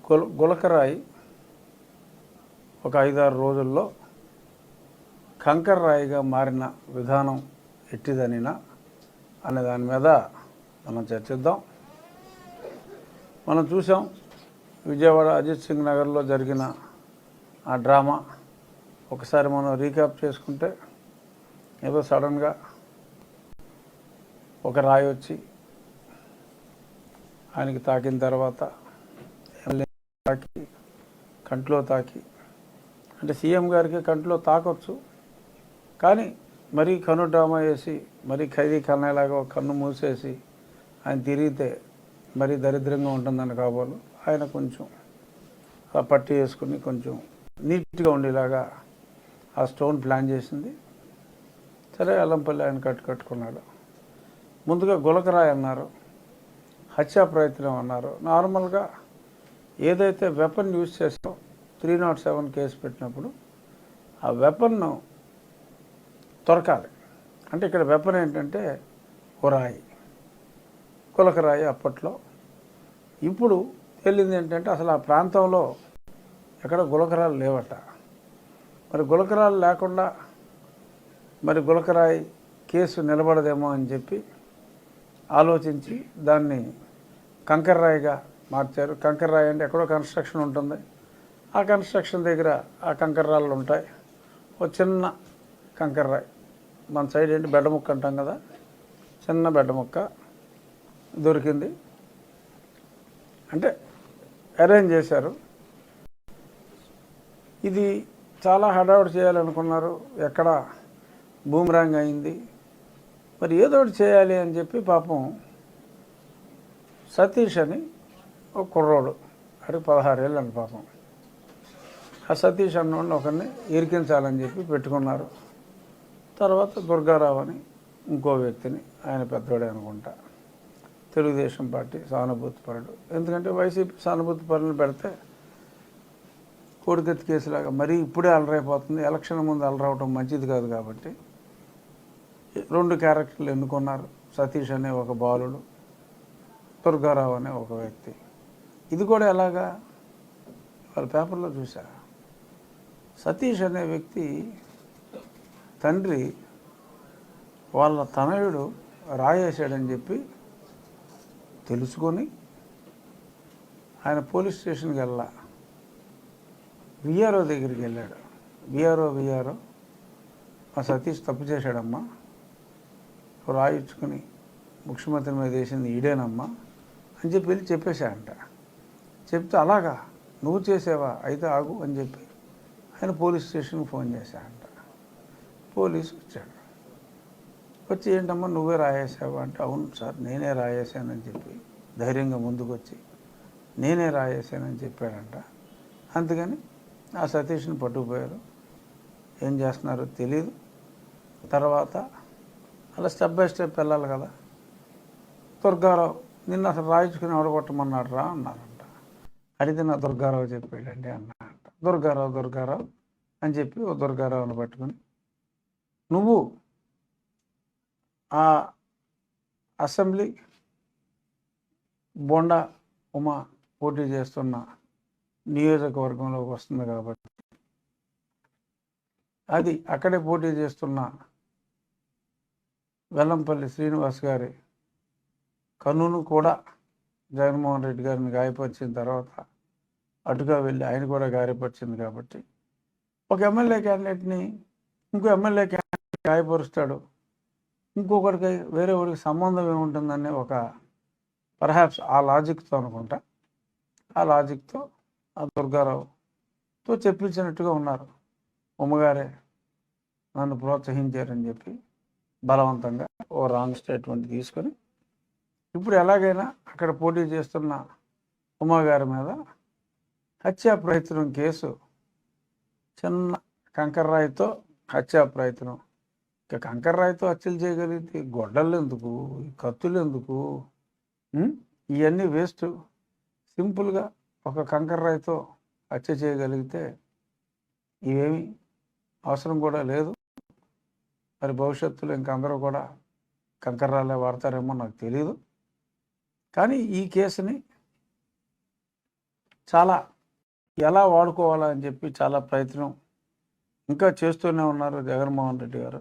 గులకరాయి ఒక 5-6 రోజుల్లో కంకర రాయిగా మారిన విధానం ఎట్టిదనినా అనే దాని మీద మనం చర్చిద్దాం. మనం చూసాం విజయవాడ అజిత్ సింగ్ నగర్లో జరిగిన ఆ డ్రామా. ఒకసారి మనం రీక్యాప్ చేసుకుంటే ఏదో సడన్గా ఒక రాయి వచ్చి ఆయనకి తాకిన తర్వాత తాకి కంట్లో తాకి, అంటే సీఎం గారికి కంట్లో తాకొచ్చు, కానీ మరీ కన్ను డ్రామా వేసి మరీ ఖైదీ కన్నయ్యలాగా కన్ను మూసేసి ఆయన తిరిగితే మరీ దరిద్రంగా ఉంటుందని కాబోలు ఆయన కొంచెం ఆ పట్టి వేసుకుని కొంచెం నీట్గా ఉండేలాగా ఆ స్టోన్ ప్లాన్ చేసింది. సరే అల్లంపల్లి ఆయన కట్టుకున్నాడు. ముందుగా గులకరాయి అన్నారు, హత్యా ప్రయత్నం అన్నారు. నార్మల్గా ఏదైతే వెపన్ యూజ్ చేస్తాం 307 కేసు పెట్టినప్పుడు ఆ వెపన్ను దొరకాలి. అంటే ఇక్కడ వెపన్ ఏంటంటే ఓ రాయి, గులకరాయి అప్పట్లో. ఇప్పుడు తేలింది ఏంటంటే అసలు ఆ ప్రాంతంలో ఎక్కడ గులకరాలు లేవట. మరి గులకరాలు లేకుండా మరి గులకరాయి కేసు నిలబడదేమో అని చెప్పి ఆలోచించి దాన్ని కంకర్రాయిగా మార్చారు. కంకర్రాయి అంటే ఎక్కడో కన్స్ట్రక్షన్ ఉంటుంది, ఆ కన్స్ట్రక్షన్ దగ్గర ఆ కంకర్రాళ్ళు ఉంటాయి. ఒక చిన్న కంకర్రాయి, మన సైడ్ ఏంటి బెడ్డ ముక్క అంటాం కదా, చిన్న బెడ్డ ముక్క దొరికింది. అంటే అరేంజ్ చేశారు. ఇది చాలా హడావుడి చేయాలనుకున్నారు, ఎక్కడ బూమరాంగ్ అయింది. మరి ఏదో ఒకటి చేయాలి అని చెప్పి పాపం సతీష్ అని ఒక కుర్రోడు, అడిగి 16 ఏళ్ళు అండి పాపం. ఆ సతీష్ అన్నోడిని ఒకరిని ఇరికించాలని చెప్పి పెట్టుకున్నారు. తర్వాత దుర్గారావు అని ఇంకో వ్యక్తిని, ఆయన పెద్దోడే అనుకుంటా, తెలుగుదేశం పార్టీ సానుభూతిపరుడు. ఎందుకంటే వైసీపీ సానుభూతిపరులను పెడితే కోడికత్తి కేసులాగా మరీ ఇప్పుడే అలరైపోతుంది, ఎలక్షన్ ముందు అలరవటం మంచిది కాదు. కాబట్టి 2 క్యారెక్టర్లు ఎన్నుకున్నారు, సతీష్ అనే ఒక బాలుడు, దుర్గారావు అనే ఒక వ్యక్తి. ఇది కూడా ఎలాగా వాళ్ళ పేపర్లో చూసా. సతీష్ అనే వ్యక్తి తండ్రి వాళ్ళ తనయుడు రాయేశాడని చెప్పి తెలుసుకొని ఆయన పోలీస్ స్టేషన్కి వెళ్ళా, విఆర్ఓ దగ్గరికి వెళ్ళాడు. విఆర్ఓ మా సతీష్ తప్పు చేశాడమ్మా, రాయించుకుని ముఖ్యమంత్రి మీద వేసింది ఈడేనమ్మా అని చెప్పి వెళ్ళి చెప్పేశాడంట. చెప్తే అలాగా నువ్వు చేసావా, అయితే ఆగు అని చెప్పి ఆయన పోలీస్ స్టేషన్కి ఫోన్ చేశాడంట. పోలీసు వచ్చాడు, వచ్చి ఏంటమ్మా నువ్వే రాయేసావా అంటే, అవును సార్ నేనే రాయేశానని చెప్పి ధైర్యంగా ముందుకు వచ్చి నేనే రాయేశానని చెప్పాడంట. అందుకని ఆ సతీష్ని పట్టుకుపోయారు. ఏం చేస్తున్నారో తెలీదు. తర్వాత అలా స్టెప్ బై స్టెప్ వెళ్ళాలి కదా. దుర్గారావు నిన్ను అసలు రాయించుకుని ఎవడగొట్టమన్నాడు రా అన్నారంట. అడిగితే నా దుర్గారావు చెప్పాడండి అన్నారంట. దుర్గారావు అని చెప్పి ఓ దుర్గారావుని పట్టుకుని, నువ్వు ఆ అసెంబ్లీ బొండా ఉమా పోటీ చేస్తున్న నియోజకవర్గంలోకి వస్తుంది కాబట్టి అది అక్కడే పోటీ చేస్తున్న వెల్లంపల్లి శ్రీనివాస్ గారి కన్నును కూడా జగన్మోహన్ రెడ్డి గారిని గాయపరిచిన తర్వాత అటుగా వెళ్ళి ఆయన కూడా గాయపరిచింది కాబట్టి ఒక ఎమ్మెల్యే క్యాండిడేట్ని ఇంకో ఎమ్మెల్యే క్యాండిడేట్ గాయపరుస్తాడు, ఇంకొకరికి వేరే వాడికి సంబంధం ఏముంటుందని ఒక పర్హాప్స్ ఆ లాజిక్తో అనుకుంటా, ఆ లాజిక్తో ఆ దుర్గారావుతో చెప్పించినట్టుగా ఉన్నారు. ఉమ్మగారే నన్ను ప్రోత్సహించారని చెప్పి బలవంతంగా ఓ రాంగ్ స్టేట్మెంట్ తీసుకొని ఇప్పుడు ఎలాగైనా అక్కడ పోటీ చేస్తున్న ఉమ్మగారి మీద హత్యా ప్రయత్నం కేసు, చిన్న కంకర్రాయితో హత్యా ప్రయత్నం. ఇక కంకర్రాయితో హత్యలు చేయగలిగితే గొడ్డలు ఎందుకు, కత్తులు ఎందుకు, ఇవన్నీ వేస్ట్. సింపుల్గా ఒక కంకర్రాయితో హత్య చేయగలిగితే ఇవేమీ అవసరం కూడా లేదు. మరి భవిష్యత్తులో ఇంకందరూ కూడా కంకర్రాలే వాడతారేమో నాకు తెలియదు. కానీ ఈ కేసుని చాలా ఎలా వాడుకోవాలా అని చెప్పి చాలా ప్రయత్నం ఇంకా చేస్తూనే ఉన్నారు జగన్మోహన్ రెడ్డి గారు.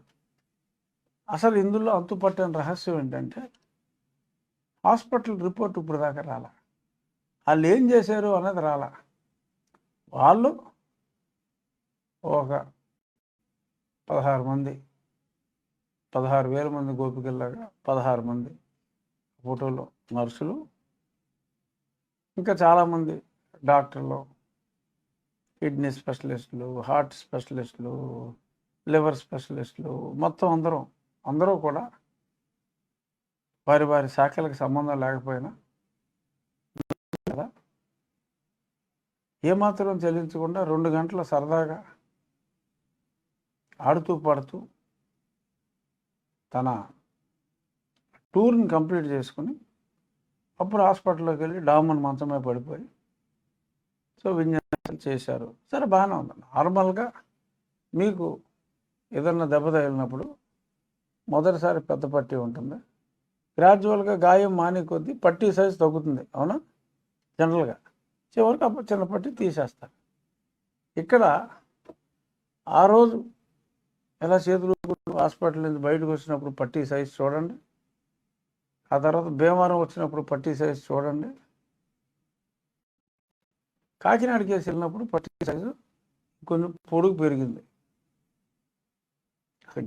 అసలు ఇందులో అంతుపట్టని రహస్యం ఏంటంటే హాస్పిటల్ రిపోర్ట్ ఇప్పుడు దాకా రాలా. వాళ్ళు ఏం చేశారు అనేది రాలా. వాళ్ళు ఒక 16,000 మంది గోపికల్లాగా 16 మంది ఫోటోలో నర్సులు, ఇంకా చాలామంది డాక్టర్లు, కిడ్నీ స్పెషలిస్టులు, హార్ట్ స్పెషలిస్టులు, లివర్ స్పెషలిస్టులు, మొత్తం అందరూ కూడా వారి వారి శాఖలకు సంబంధం లేకపోయినా కదా ఏమాత్రం చెల్లించకుండా 2 గంటల సరదాగా ఆడుతూ పాడుతూ తన టూర్ని కంప్లీట్ చేసుకుని అప్పుడు హాస్పిటల్లోకి వెళ్ళి డామన్ మంచమే పడిపోయి సో విన్యాసాలు చేశారు. సరే, బాగానే ఉంది. నార్మల్గా మీకు ఏదన్నా దెబ్బ తగిలినప్పుడు మొదటిసారి పెద్ద పట్టీ ఉంటుంది, గ్రాడ్యువల్గా గాయం మానే కొద్దీ పట్టీ సైజు తగ్గుతుంది, అవునా? జనరల్గా చివరికి అప్పుడు చిన్న పట్టీ తీసేస్తారు. ఇక్కడ ఆ రోజు ఎలా చేతులు హాస్పిటల్ నుంచి బయటకు వచ్చినప్పుడు పట్టీ సైజు చూడండి, ఆ తర్వాత భీమవరం వచ్చినప్పుడు పట్టీ సైజు చూడండి, కాకినాడ కేసు వెళ్ళినప్పుడు పట్టీ సైజు కొంచెం పొడుగు పెరిగింది.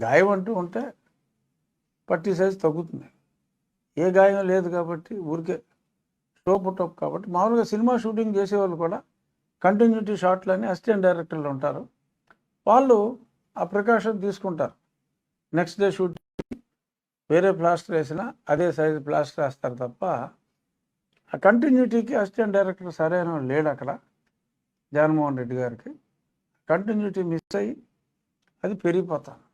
గాయం అంటూ ఉంటే పట్టీ సైజు తగ్గుతుంది. ఏ గాయం లేదు కాబట్టి ఊరికే టోప్ కాబట్టి మామూలుగా సినిమా షూటింగ్ చేసేవాళ్ళు కూడా కంటిన్యూటీ షాట్లు అని అసిస్టెంట్ డైరెక్టర్లు ఉంటారు, వాళ్ళు ఆ ప్రికాషన్ తీసుకుంటారు. నెక్స్ట్ డే షూటింగ్ వేరే ప్లాస్టర్ వేసినా అదే సైజు ప్లాస్టర్ వేస్తారు తప్ప ఆ కంటిన్యూటీకి అసిస్టెంట్ డైరెక్టర్ సరైన లేడు అక్కడ జగన్మోహన్ రెడ్డి గారికి. కంటిన్యూటీ మిస్ అయ్యి అది పెరిగిపోతాను.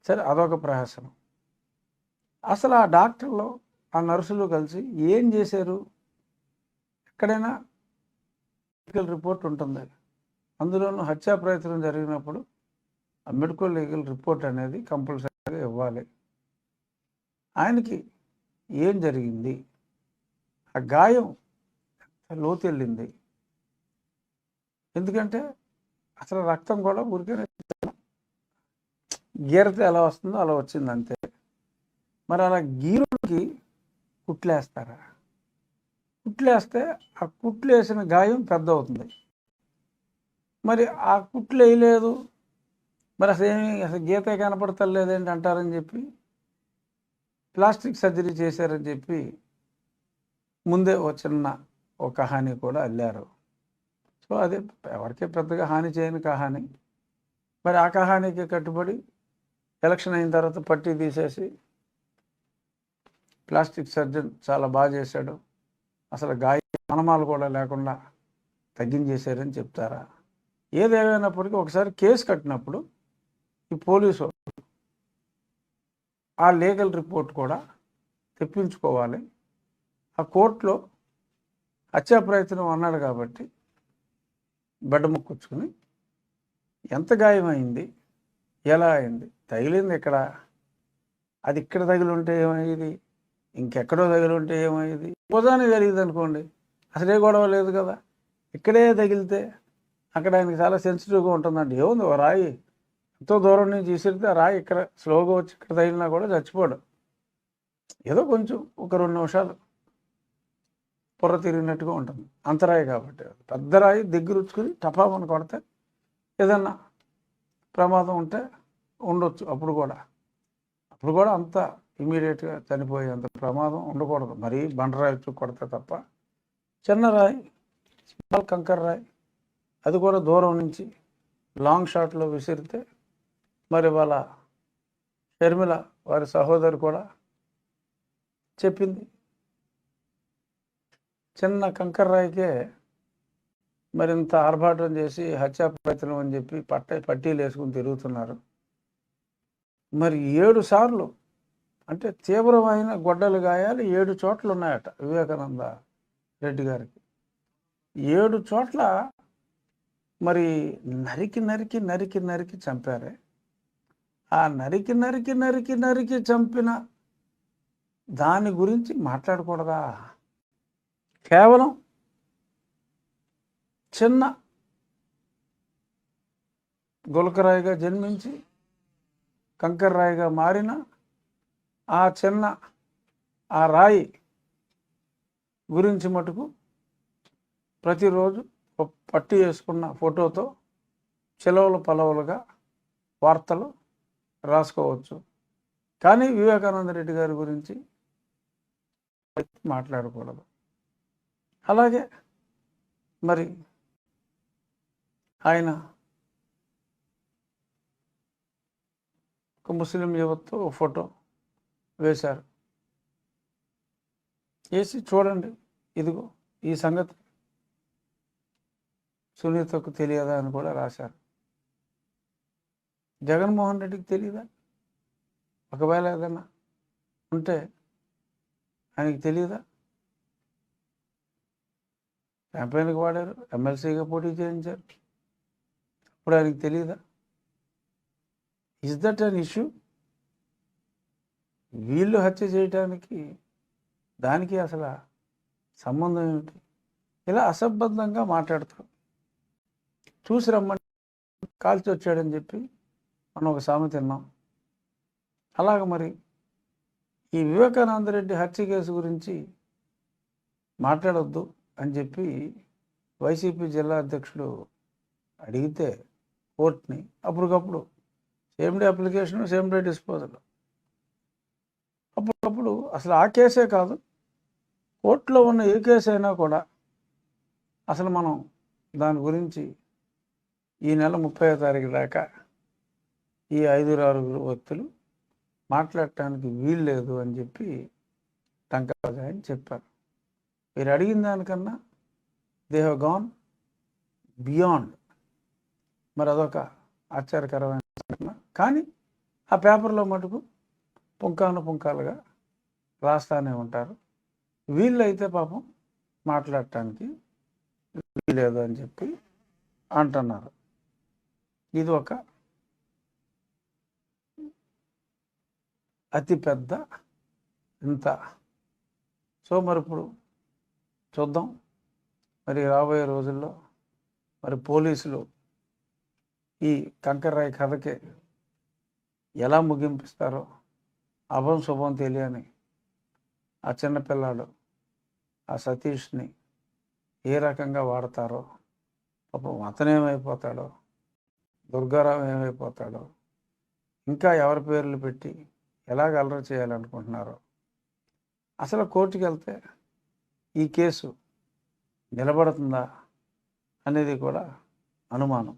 సరే, అదొక ప్రహసనం. అసలు ఆ డాక్టర్లు ఆ నర్సులు కలిసి ఏం చేశారు? ఎక్కడైనా మెడికల్ రిపోర్ట్ ఉంటుంది, అందులోనూ హత్యా ప్రయత్నం జరిగినప్పుడు ఆ మెడికల్ లీగల్ రిపోర్ట్ అనేది కంపల్సరీగా ఇవ్వాలి. ఆయనకి ఏం జరిగింది, ఆ గాయం లోతెళ్ళింది, ఎందుకంటే అసలు రక్తం కూడా ఊరికే గీరతే ఎలా వస్తుందో అలా వచ్చింది అంతే. మరి అలా గీరుడికి కుట్లేస్తారా? కుట్లేస్తే ఆ కుట్లు వేసిన గాయం పెద్ద అవుతుంది. మరి ఆ కుట్లు వేయలేదు, మరి అసలు గీతే కనపడతలేదేంటి అంటారని చెప్పి ప్లాస్టిక్ సర్జరీ చేశారని చెప్పి ముందే ఒక కహాని కూడా అల్లారు. సో అదే ఎవరికే పెద్దగా హాని చేయని కహాని. మరి ఆ కహానికి కట్టుబడి ఎలక్షన్ అయిన తర్వాత పట్టీ తీసేసి ప్లాస్టిక్ సర్జన్ చాలా బాగా చేశాడు, అసలు గాయ మనమాలు కూడా లేకుండా తగ్గించేశారని చెప్తారా? ఏదేమైనప్పటికీ ఒకసారి కేసు కట్టినప్పుడు ఈ పోలీసు ఆ లీగల్ రిపోర్ట్ కూడా తెప్పించుకోవాలి. ఆ కోర్టులో హత్యా ప్రయత్నం అన్నాడు కాబట్టి బెడ్డముక్కొచ్చుకుని ఎంత గాయమైంది, ఎలా అయింది, తగిలింది ఇక్కడ, అది ఇక్కడ తగిలి ఉంటే ఏమయ్యేది, ఇంకెక్కడో తగిలి ఉంటే ఏమయ్యేది, ఉదాహరణ జరిగింది అనుకోండి, అసలే గొడవ లేదు కదా, ఇక్కడే తగిలితే అక్కడ ఆయనకి చాలా సెన్సిటివ్గా ఉంటుందండి. ఏముంది, ఓ రాయి ఎంతో దూరం నుంచి విసిరితే ఆ రాయి ఇక్కడ స్లోగా వచ్చి ఇక్కడ తగిలినా కూడా చచ్చిపోడు. ఏదో కొంచెం ఒక 2 నిమిషాలు పొర్ర తిరిగినట్టుగా ఉంటుంది, అంతరాయి కాబట్టి. పెద్ద రాయి దగ్గరుచ్చుకుని టపామని కొడితే ఏదన్నా ప్రమాదం ఉంటే ఉండొచ్చు, అప్పుడు కూడా అంత ఇమీడియట్గా చనిపోయేంత ప్రమాదం ఉండకూడదు. మరీ బండరాయి కొడితే తప్ప చిన్న రాయి, స్మాల్ కంకర్ రాయి, అది కూడా దూరం నుంచి లాంగ్ షాట్లో విసిరితే, మరి వాళ్ళ షర్మిల వారి సహోదరు కూడా చెప్పింది, చిన్న కంకర్ రాయికే మరింత ఆర్భాటం చేసి హత్యా ప్రయత్నం అని చెప్పి పట్టీలు వేసుకుని తిరుగుతున్నారు. మరి 7 సార్లు అంటే తీవ్రమైన గొడ్డలు గాయాలు 7 చోట్ల ఉన్నాయట వివేకానంద రెడ్డి గారికి. 7 చోట్ల మరి నరికి చంపారే. ఆ నరికి చంపిన దాని గురించి మాట్లాడకూడదా? కేవలం చిన్న గులకరాయిగా జన్మించి కంకర్రాయిగా మారిన ఆ రాయి గురించి మటుకు ప్రతిరోజు పట్టు వేసుకున్న ఫోటోతో చిలవలు పలవలుగా వార్తలు రాసుకోవచ్చు. కానీ వివేకానంద రెడ్డి గారి గురించి మాట్లాడకూడదు. అలాగే మరి ఆయన ఒక ముస్లిం యువతతో ఫోటో వేశారు. వేసి చూడండి, ఇదిగో ఈ సంగతి సునీతకు తెలియదా అని కూడా రాశారు. జగన్మోహన్ రెడ్డికి తెలియదా? ఒకవేళ ఏదన్నా ఉంటే ఆయనకి తెలియదా? క్యాంపెయిన్కి వాడారు, ఎమ్మెల్సీగా పోటీ చేయించారు, ఇప్పుడు ఆయనకి తెలియదా? Is that an issue? వీళ్ళు హత్య చేయటానికి దానికి అసలు సంబంధం ఏమిటి? ఇలా అసంబద్ధంగా మాట్లాడతారు. చూసి రమ్మని కాల్చి వచ్చాడని చెప్పి మనం ఒక సామెత తిన్నాం. అలాగ మరి ఈ వివేకానంద రెడ్డి హత్య కేసు గురించి మాట్లాడొద్దు అని చెప్పి వైసీపీ జిల్లా అధ్యక్షుడు అడిగితే కోర్టుని అప్పటికప్పుడు same day application, same day disposal. అప్పటికప్పుడు అసలు ఆ కేసే కాదు, కోర్టులో ఉన్న ఏ కేసు అయినా కూడా అసలు మనం దాని గురించి ఈ నెల 30వ తారీఖు దాకా ఈ 5-6 వ్యక్తులు మాట్లాడటానికి వీలు లేదు అని చెప్పి టంకాజాయని చెప్పారు. మీరు అడిగిన దానికన్నా దే హ్యావ్ గాన్ బియాండ్. మరి అదొక ఆశ్చర్యకరమైన సంఘటన. కానీ ఆ పేపర్లో మటుకు పుంకాలుగా రాస్తానే ఉంటారు. వీళ్ళు అయితే పాపం మాట్లాడటానికి వీలేదు అని చెప్పి అంటున్నారు. ఇది ఒక అతిపెద్ద ఇంత. సో మరి ఇప్పుడు చూద్దాం, మరి రాబోయే రోజుల్లో మరి పోలీసులు ఈ కంకర్రాయి కథకి ఎలా ముగింపిస్తారో, అభం శుభం తెలియని ఆ చిన్నపిల్లాడు ఆ సతీష్ని ఏ రకంగా వాడతారో, పాపం అతనేమైపోతాడో, దుర్గారావు ఏమైపోతాడో, ఇంకా ఎవరి పేర్లు పెట్టి ఎలాగ అల్లరి చేయాలనుకుంటున్నారో. అసలు కోర్టుకి వెళ్తే ఈ కేసు నిలబడుతుందా అనేది కూడా అనుమానం.